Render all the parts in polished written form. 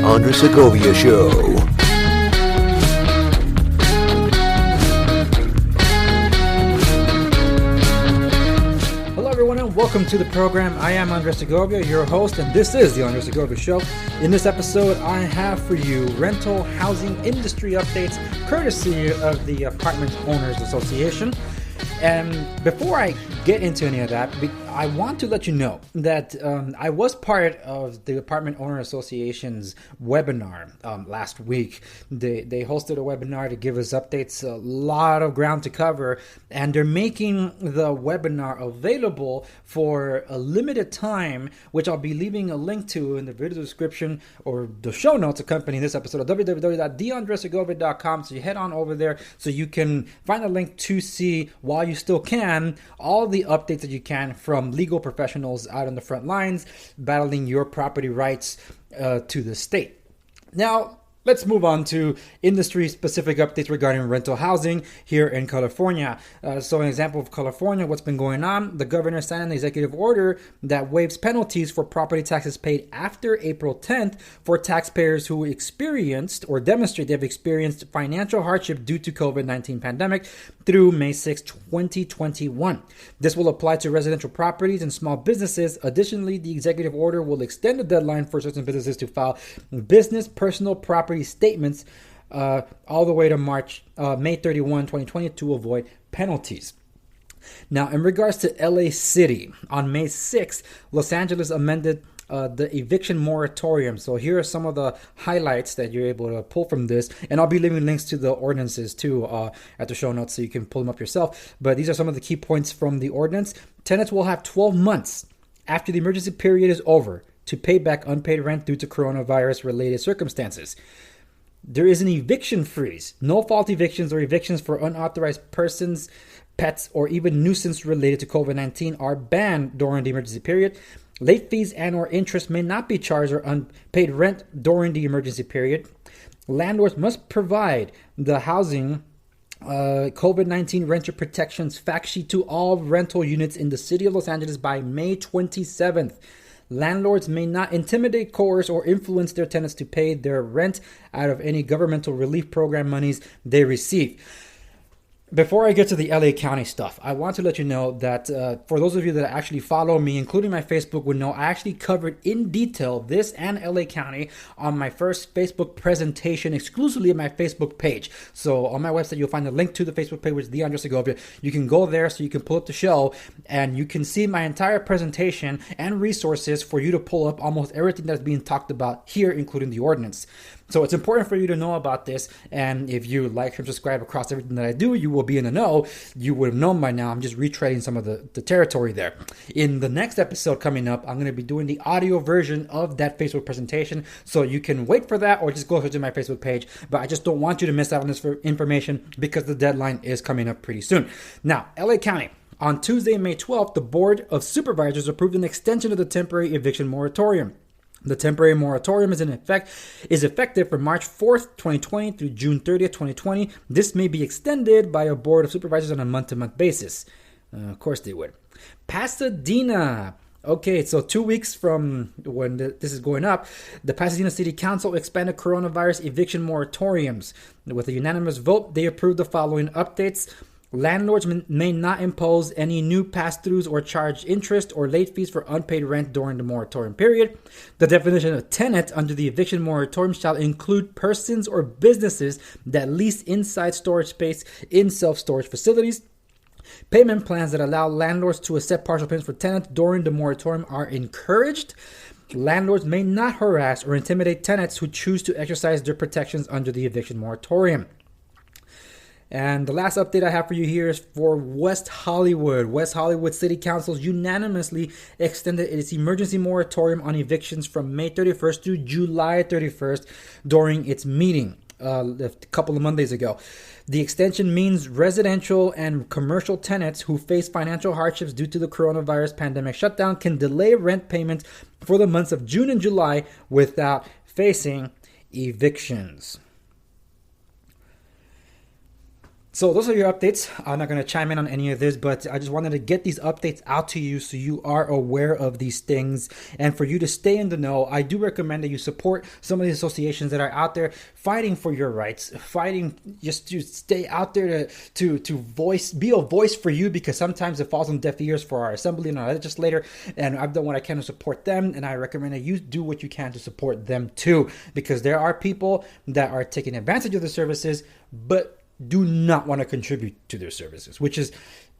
Andre Segovia Show. Hello everyone and welcome to the program. I am Andre Segovia, your host, and this is the Andre Segovia Show. In this episode, I have for you rental housing industry updates courtesy of the Apartment Owners Association. And before I get into any of that, I want to let you know that I was part of the Apartment Owner Association's webinar last week. They hosted a webinar to give us updates, a lot of ground to cover, and they're making the webinar available for a limited time, which I'll be leaving a link to in the video description or the show notes accompanying this episode at www.deandresegovia.com. So you head on over there so you can find a link to see, while you still can, all the updates that you can from legal professionals out on the front lines battling your property rights to the state. Now, let's move on to industry-specific updates regarding rental housing here in California. So an example of California, what's been going on, the governor signed an executive order that waives penalties for property taxes paid after April 10th for taxpayers who experienced or demonstrate they've experienced financial hardship due to COVID-19 pandemic through May 6, 2021. This will apply to residential properties and small businesses. Additionally, the executive order will extend the deadline for certain businesses to file business personal property statements all the way to May 31, 2020 to avoid penalties. Now, in regards to LA City, on May 6th, Los Angeles amended the eviction moratorium. So here are some of the highlights that you're able to pull from this. And I'll be leaving links to the ordinances too at the show notes so you can pull them up yourself. But these are some of the key points from the ordinance. Tenants will have 12 months after the emergency period is over to pay back unpaid rent due to coronavirus-related circumstances. There is an eviction freeze. No-fault evictions or evictions for unauthorized persons, pets, or even nuisance related to COVID-19 are banned during the emergency period. Late fees and or interest may not be charged or unpaid rent during the emergency period. Landlords must provide the housing COVID-19 renter protections fact sheet to all rental units in the city of Los Angeles by May 27th. Landlords may not intimidate, coerce, or influence their tenants to pay their rent out of any governmental relief program monies they receive. Before I get to the LA County stuff, I want to let you know that for those of you that actually follow me, including my Facebook, would know I actually covered in detail this and LA County on my first Facebook presentation exclusively on my Facebook page. So on my website, you'll find a link to the Facebook page, which is the Andre Segovia. You can go there so you can pull up the show and you can see my entire presentation and resources for you to pull up almost everything that's being talked about here, including the ordinance. So it's important for you to know about this, and if you like and subscribe across everything that I do, you will be in the know. You would have known by now. I'm just retreading some of the territory there. In the next episode coming up, I'm going to be doing the audio version of that Facebook presentation, so you can wait for that or just go to my Facebook page. But I just don't want you to miss out on this information because the deadline is coming up pretty soon. Now, LA County. On Tuesday, May 12th, the Board of Supervisors approved an extension of the temporary eviction moratorium. The temporary moratorium is effective from March 4th, 2020 through June 30th, 2020. This may be extended by a board of supervisors on a month-to-month basis. Of course they would. Pasadena. Okay, so 2 weeks from when this is going up, the Pasadena City Council expanded coronavirus eviction moratoriums. With a unanimous vote, they approved the following updates. Landlords may not impose any new pass-throughs or charge interest or late fees for unpaid rent during the moratorium period. The definition of tenant under the eviction moratorium shall include persons or businesses that lease inside storage space in self-storage facilities. Payment plans that allow landlords to accept partial payments for tenants during the moratorium are encouraged. Landlords may not harass or intimidate tenants who choose to exercise their protections under the eviction moratorium. And the last update I have for you here is for West Hollywood. West Hollywood City Council unanimously extended its emergency moratorium on evictions from May 31st to July 31st during its meeting a couple of Mondays ago. The extension means residential and commercial tenants who face financial hardships due to the coronavirus pandemic shutdown can delay rent payments for the months of June and July without facing evictions. So those are your updates. I'm not going to chime in on any of this, but I just wanted to get these updates out to you so you are aware of these things. And for you to stay in the know, I do recommend that you support some of the associations that are out there fighting for your rights, fighting just to stay out there to be a voice for you, because sometimes it falls on deaf ears for our assembly and our legislator. And I've done what I can to support them, and I recommend that you do what you can to support them too, because there are people that are taking advantage of the services, but do not want to contribute to their services, which is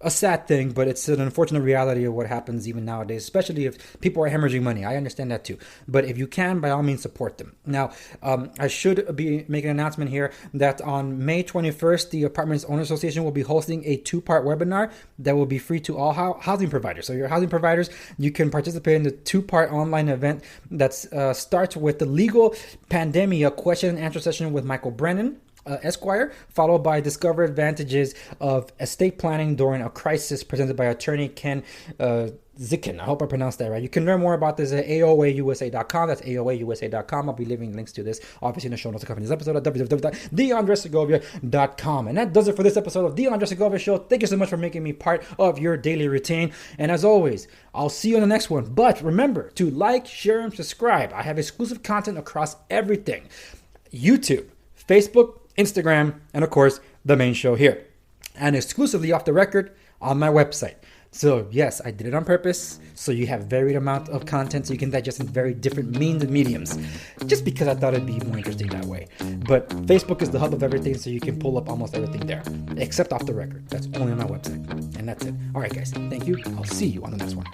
a sad thing, but it's an unfortunate reality of what happens even nowadays, especially if people are hemorrhaging money. I understand that too. But if you can, by all means, support them. Now, I should be making an announcement here that on May 21st, the Apartments Owner Association will be hosting a 2-part webinar that will be free to all housing providers. So your housing providers, you can participate in the 2-part online event that starts with the legal pandemia question and answer session with Michael Brennan, Esquire, followed by Discover Advantages of Estate Planning During a Crisis, presented by attorney Ken Zicken. I hope I pronounced that right. You can learn more about this at aoausa.com. That's aoausa.com. I'll be leaving links to this, obviously, in the show notes accompanying this episode at www.theandresegovia.com. And that does it for this episode of The Andre Segovia Show. Thank you so much for making me part of your daily routine. And as always, I'll see you on the next one. But remember to like, share, and subscribe. I have exclusive content across everything: YouTube, Facebook, Instagram, and of course, the main show here. And exclusively off the record on my website. So yes, I did it on purpose, so you have varied amount of content so you can digest in very different means and mediums, just because I thought it'd be more interesting that way. But Facebook is the hub of everything, so you can pull up almost everything there, except off the record. That's only on my website. And that's it. All right, guys, thank you. I'll see you on the next one.